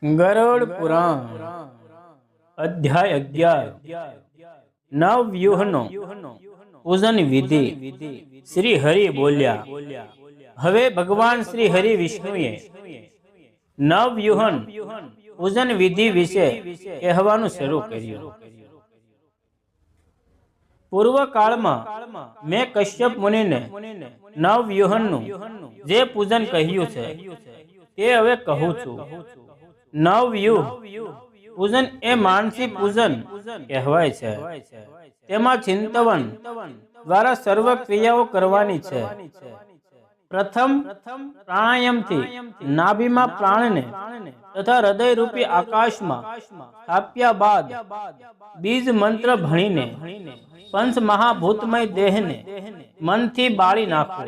ગરુડ પુરાણ અધ્યાય 11 નવવ્યુહનો પૂજન વિધિ। શ્રી હરિ બોલ્યા, હવે ભગવાન શ્રી હરિ વિષ્ણુએ નવવ્યુહન પૂજન વિધિ વિશે કહેવાનું શરૂ કર્યું। પૂર્વ કાળમાં મેં કશ્યપ મુનિને નવવ્યુહનનું જે પૂજન કહ્યું છે તે હવે કહું છું। નવવ્યુહ પૂજન એ માનસી પૂજન કહેવાય છે। તેમાં ચિંતવન દ્વારા સર્વ ક્રિયાઓ કરવાની છે। પ્રથમ પ્રાણાયામથી નાભીમાં પ્રાણને તથા હૃદય રૂપી આકાશમાં સ્થાપ્યા બાદ બીજ મંત્ર ભણીને પંચ મહાભૂતમય દેહને મનથી બાળી નાખો।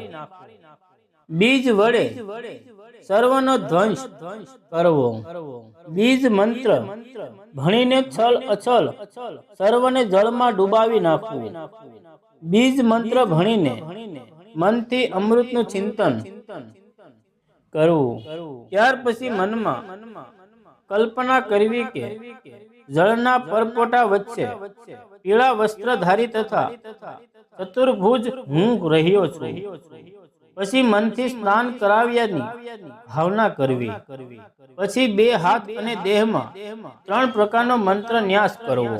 બીજ વડે સર્વનો ધ્વંસ કરવો। બીજ મંત્ર ભણીને છલ અછલ સર્વને જળમાં ડૂબાવી નાખવું। બીજ મંત્ર ભણીને મનથી અમૃતનું ચિંતન કરવું। ત્યાર પછી મનમાં કલ્પના કરવી કે જળના પરપોટા વચ્ચે પીળા વસ્ત્રધારી તથા ચતુર્ભુજ હું રહ્યો છું। પછી મનથી સ્નાન કરાવ્યાની ભાવના કરવી। પછી બે હાથ અને દેહમાં 3 પ્રકારનો મંત્ર ન્યાસ કરવો।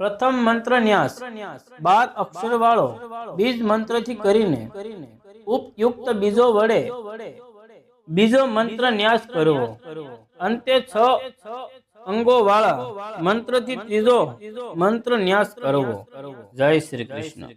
પ્રથમ મંત્ર ન્યાસ 12 અક્ષર વાળો બીજ મંત્રથી કરીને ઉપયુક્ત બીજો વડે બીજો મંત્ર ન્યાસ કરવો। અંતે 6 અંગો વાળા મંત્રથી ત્રીજો મંત્ર ન્યાસ કરવો। જય શ્રી કૃષ્ણ।